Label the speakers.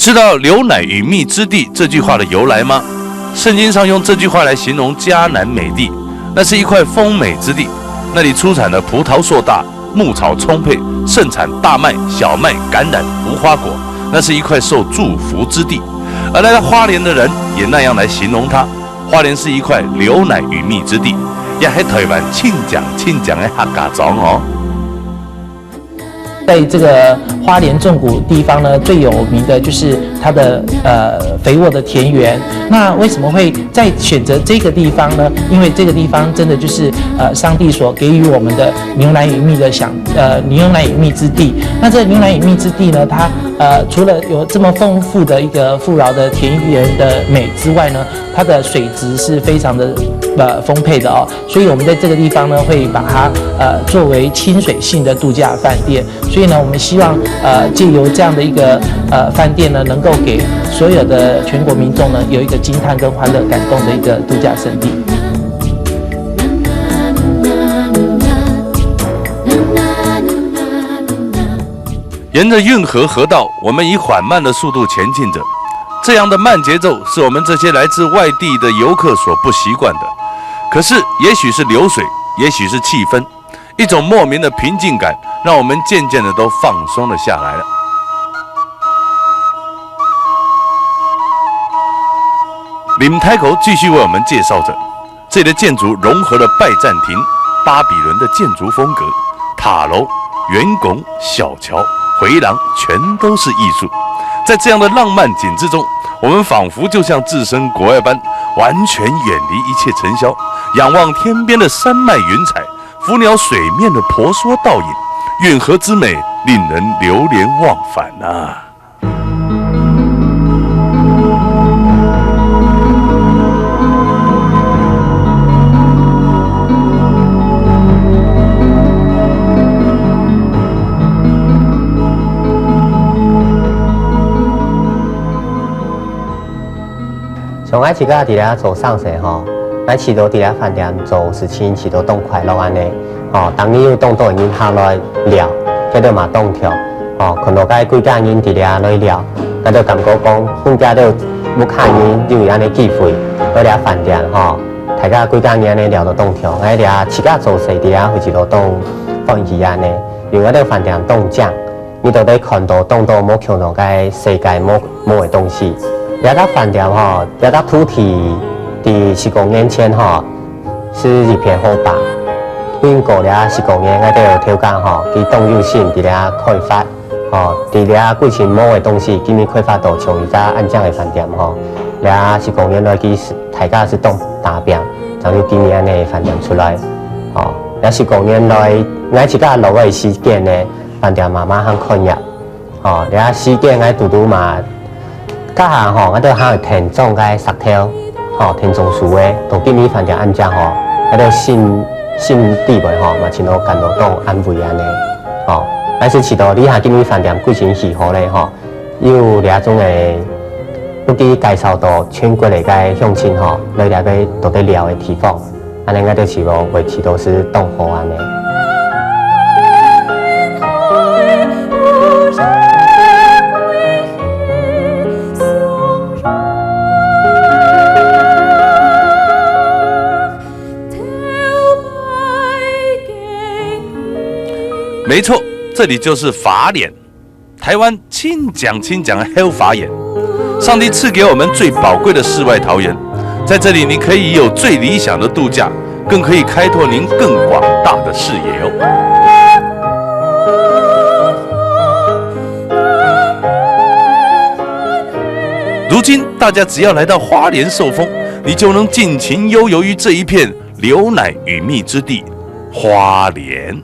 Speaker 1: 知道流奶与蜜之地这句话的由来吗？圣经上用这句话来形容迦南美地，那是一块丰美之地，那里出产的葡萄硕大，牧草充沛，盛产大麦、小麦、橄榄、无花果，那是一块受祝福之地。而来到花莲的人也那样来形容它，花莲是一块流奶与蜜之地，也是台湾庆奖的客家庄哦。
Speaker 2: 在这个花莲纵谷地方呢，最有名的就是它的肥沃的田园。那为什么会再选择这个地方呢？因为这个地方真的就是上帝所给予我们的牛奶与蜜的牛奶与蜜之地。那这牛奶与蜜之地呢，它除了有这么丰富的一个富饶的田园的美之外呢，它的水质是非常的丰沛的哦。所以我们在这个地方呢，会把它作为亲水性的度假饭店。所以呢，我们希望借由这样的一个饭店呢，能够给所有的全国民众呢，有一个惊叹跟欢乐感动的一个度假胜地。
Speaker 1: 沿着运河河道，我们以缓慢的速度前进着。这样的慢节奏是我们这些来自外地的游客所不习惯的。可是，也许是流水，也许是气氛，一种莫名的平静感，让我们渐渐的都放松了下来了。林台口继续为我们介绍着，这里的建筑融合了拜占庭、巴比伦的建筑风格，塔楼、圆拱、小桥、回廊全都是艺术。在这样的浪漫景致中，我们仿佛就像置身国外般，完全远离一切尘嚣，仰望天边的山脉云彩，浮鸟水面的婆娑倒影，运河之美令人流连忘返啊！
Speaker 3: 像我自家伫咧做上社吼，咱饲到伫咧饭店做事情饲到动快乐安尼，吼，当你有动到人下来聊，叫做嘛动跳，吼，看到介几家人伫咧来聊，那就感觉讲，本家都要看人就有安尼机会，在咧饭店吼，大家几家人安尼聊到动跳，喺咧饲家做事伫咧会一路动放弃安尼，因为在饭店动奖，你都得看到动到冇看到介世界冇的东西。遐个饭店吼，遐个土地伫10公年前吼是一片好白，经过了10公年，我都有条件吼，佮动有性伫咧开发，吼，伫咧几千亩的东西，今年开发到像伊只安这样的饭店吼，遐10公年来去大家是动达标，才有今年安尼的饭店出来，吼，遐10公年来，我一家落个时间呢，饭店慢慢很困业，吼，遐时间我拄拄嘛。家下吼，我都还有田种个石条，吼田种树诶，同今年饭店安家吼，我都信地位吼，嘛请到干到当安慰安尼，吼，但是饲到你下今年饭店几钱喜好咧吼，有两种诶，不给介绍到全国的个乡亲吼，来两个都得聊的地方，安尼我都饲到维持都是当好安尼。
Speaker 1: 没错，这里就是法眼，台湾亲讲的黑法眼。上帝赐给我们最宝贵的世外桃源，在这里你可以有最理想的度假，更可以开拓您更广大的视野哦。如今大家只要来到花莲受风，你就能尽情悠游于这一片流奶与蜜之地——花莲。